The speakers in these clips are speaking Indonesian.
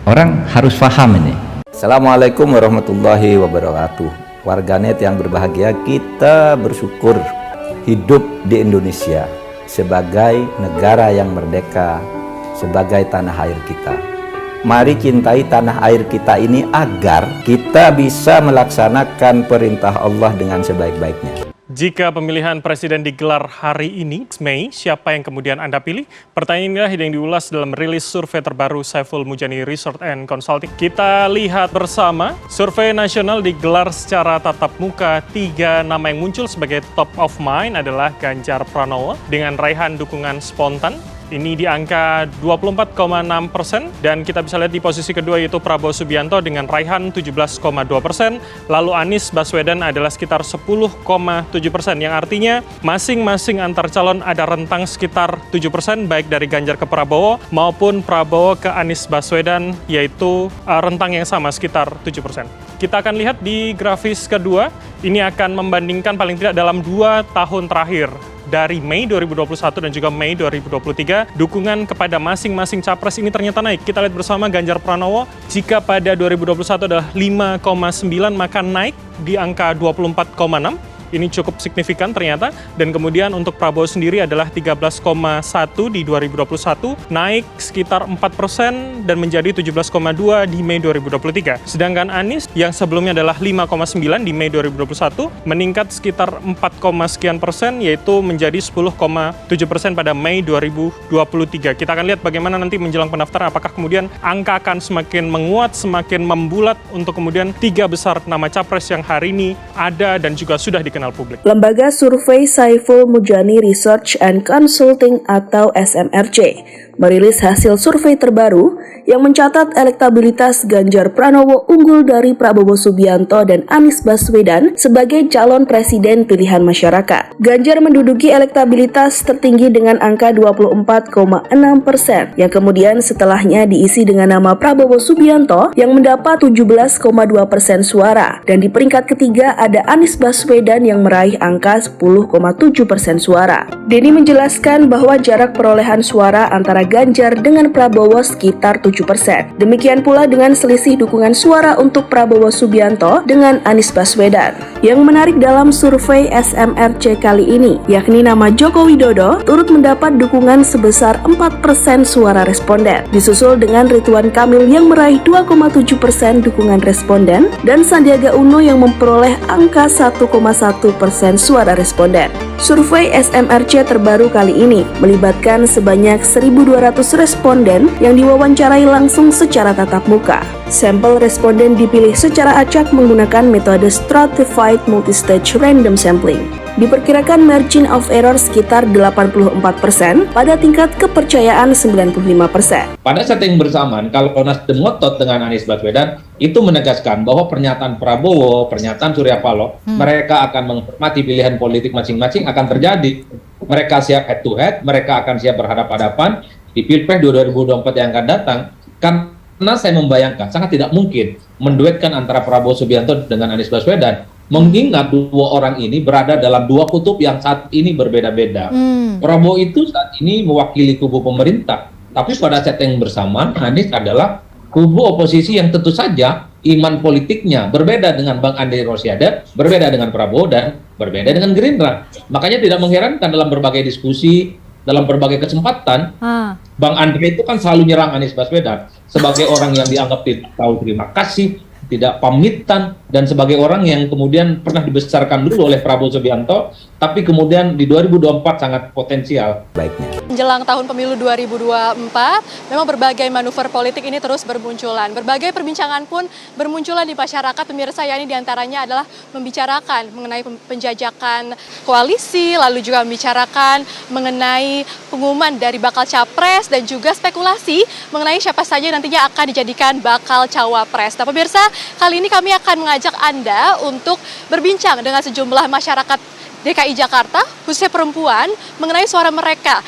Orang harus paham ini. Assalamualaikum warahmatullahi wabarakatuh. Warganet yang berbahagia, kita bersyukur hidup di Indonesia sebagai negara yang merdeka, sebagai tanah air kita. Mari cintai tanah air kita ini agar kita bisa melaksanakan perintah Allah dengan sebaik-baiknya. Jika pemilihan presiden digelar hari ini, Mei, siapa yang kemudian Anda pilih? Pertanyaan inilah yang diulas dalam rilis survei terbaru Saiful Mujani Research and Consulting. Kita lihat bersama, survei nasional digelar secara tatap muka. 3 nama yang muncul sebagai top of mind adalah Ganjar Pranowo dengan raihan dukungan spontan. Ini di angka 24,6%, dan kita bisa lihat di posisi kedua yaitu Prabowo Subianto dengan raihan 17,2%, lalu Anies Baswedan adalah sekitar 10,7%, yang artinya masing-masing antar calon ada rentang sekitar 7%, baik dari Ganjar ke Prabowo maupun Prabowo ke Anies Baswedan, yaitu rentang yang sama sekitar 7%. Kita akan lihat di grafis kedua, ini akan membandingkan paling tidak dalam 2 tahun terakhir, dari Mei 2021 dan juga Mei 2023, dukungan kepada masing-masing capres ini ternyata naik. Kita lihat bersama Ganjar Pranowo, jika pada 2021 adalah 5,9, maka naik di angka 24,6. Ini cukup signifikan ternyata. Dan kemudian untuk Prabowo sendiri adalah 13,1 di 2021, naik sekitar 4% dan menjadi 17,2 di Mei 2023. Sedangkan Anies yang sebelumnya adalah 5,9 di Mei 2021, meningkat sekitar 4, sekian persen, yaitu menjadi 10,7% pada Mei 2023. Kita akan lihat bagaimana nanti menjelang pendaftaran, apakah kemudian angka akan semakin menguat, semakin membulat untuk kemudian 3 besar nama capres yang hari ini ada dan juga sudah dikenal publik. Lembaga survei Saiful Mujani Research and Consulting atau SMRC merilis hasil survei terbaru yang mencatat elektabilitas Ganjar Pranowo unggul dari Prabowo Subianto dan Anies Baswedan sebagai calon presiden pilihan masyarakat. Ganjar menduduki elektabilitas tertinggi dengan angka 24,6%, yang kemudian setelahnya diisi dengan nama Prabowo Subianto yang mendapat 17,2% suara, dan di peringkat ketiga ada Anies Baswedan yang meraih angka 10,7% suara. Denny menjelaskan bahwa jarak perolehan suara antara Ganjar dengan Prabowo sekitar 7%. Demikian pula dengan selisih dukungan suara untuk Prabowo Subianto dengan Anies Baswedan. Yang menarik dalam survei SMRC kali ini, yakni nama Joko Widodo turut mendapat dukungan sebesar 4% suara responden, disusul dengan Ridwan Kamil yang meraih 2,7% dukungan responden, dan Sandiaga Uno yang memperoleh angka 1,1% suara responden. Survei SMRC terbaru kali ini melibatkan sebanyak 1.200 responden yang diwawancarai langsung secara tatap muka. Sampel responden dipilih secara acak menggunakan metode Stratified Multistage Random Sampling. Diperkirakan margin of error sekitar 84% pada tingkat kepercayaan 95%. Pada saat yang bersamaan, kalau Nasdem ngotot dengan Anies Baswedan, itu menegaskan bahwa pernyataan Prabowo, pernyataan Surya Paloh, mereka akan menghormati pilihan politik masing-masing akan terjadi. Mereka siap head to head, mereka akan siap berhadapan-hadapan di Pilpres 2024 yang akan datang. Karena saya membayangkan sangat tidak mungkin menduetkan antara Prabowo Subianto dengan Anies Baswedan, mengingat 2 orang ini berada dalam 2 kutub yang saat ini berbeda-beda. Prabowo itu saat ini mewakili kubu pemerintah, tapi pada saat yang bersamaan Anies adalah kubu oposisi yang tentu saja iman politiknya berbeda dengan Bang Andre Rosiade, berbeda dengan Prabowo, dan berbeda dengan Gerindra. Makanya tidak mengherankan dalam berbagai diskusi, dalam berbagai kesempatan, Bang Andre itu kan selalu nyerang Anies Baswedan sebagai orang yang dianggap tidak tahu terima kasih, tidak pamitan, dan sebagai orang yang kemudian pernah dibesarkan dulu oleh Prabowo Subianto, tapi kemudian di 2024 sangat potensial. Baiknya. Menjelang tahun pemilu 2024, memang berbagai manuver politik ini terus bermunculan. Berbagai perbincangan pun bermunculan di masyarakat. Pemirsa, ya, ini diantaranya adalah membicarakan mengenai penjajakan koalisi, lalu juga membicarakan mengenai pengumuman dari bakal capres, dan juga spekulasi mengenai siapa saja nantinya akan dijadikan bakal cawapres. Nah, pemirsa, kali ini kami akan mengajak Anda untuk berbincang dengan sejumlah masyarakat DKI Jakarta, khususnya perempuan, mengenai suara mereka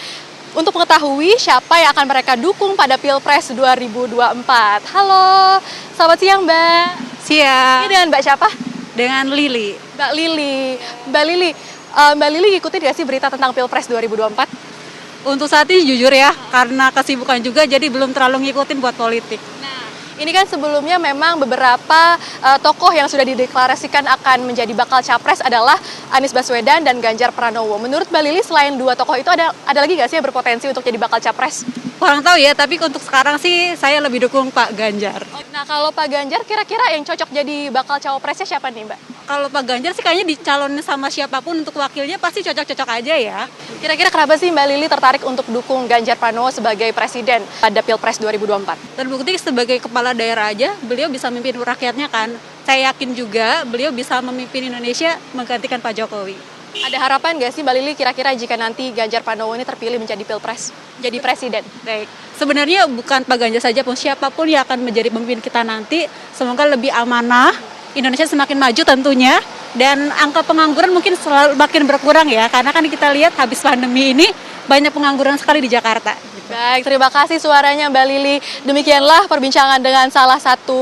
untuk mengetahui siapa yang akan mereka dukung pada Pilpres 2024. Halo, selamat siang Mbak. Siang. Ini dengan Mbak siapa? Dengan Lili. Mbak Lili. Mbak Lili ikutin gak sih berita tentang Pilpres 2024? Untuk saat ini jujur ya, karena kesibukan juga jadi belum terlalu ngikutin buat politik. Nah, Ini kan sebelumnya memang beberapa tokoh yang sudah dideklarasikan akan menjadi bakal capres adalah Anies Baswedan dan Ganjar Pranowo. Menurut Mbak Lili, selain dua tokoh itu ada lagi nggak sih yang berpotensi untuk jadi bakal capres? Kurang tahu ya, tapi untuk sekarang sih saya lebih dukung Pak Ganjar. Nah, kalau Pak Ganjar kira-kira yang cocok jadi bakal cawapresnya siapa nih, Mbak? Kalau Pak Ganjar sih kayaknya dicalonin sama siapapun untuk wakilnya pasti cocok-cocok aja ya. Kira-kira kenapa sih Mbak Lili tertarik untuk dukung Ganjar Pranowo sebagai presiden pada Pilpres 2024? Terbukti sebagai kepala daerah aja beliau bisa memimpin rakyatnya kan. Saya yakin juga beliau bisa memimpin Indonesia menggantikan Pak Jokowi. Ada harapan nggak sih Mbak Lili kira-kira jika nanti Ganjar Pranowo ini terpilih menjadi Pilpres, jadi presiden? Baik, sebenarnya bukan Pak Ganjar saja pun siapapun yang akan menjadi pemimpin kita nanti, semoga lebih amanah, Indonesia semakin maju tentunya, dan angka pengangguran mungkin selalu makin berkurang ya, karena kan kita lihat habis pandemi ini banyak pengangguran sekali di Jakarta. Baik, terima kasih suaranya Mbak Lili. Demikianlah perbincangan dengan salah satu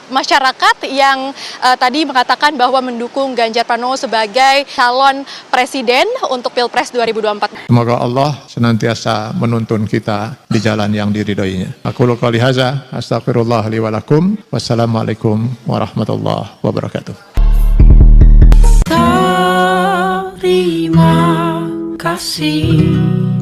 masyarakat yang tadi mengatakan bahwa mendukung Ganjar Pranowo sebagai calon presiden untuk Pilpres 2024. Semoga Allah senantiasa menuntun kita di jalan yang diridhoinya. Aku qouli hadza, astaghfirullah li wa lakum. Wassalamualaikum warahmatullahi wabarakatuh. Terima kasih.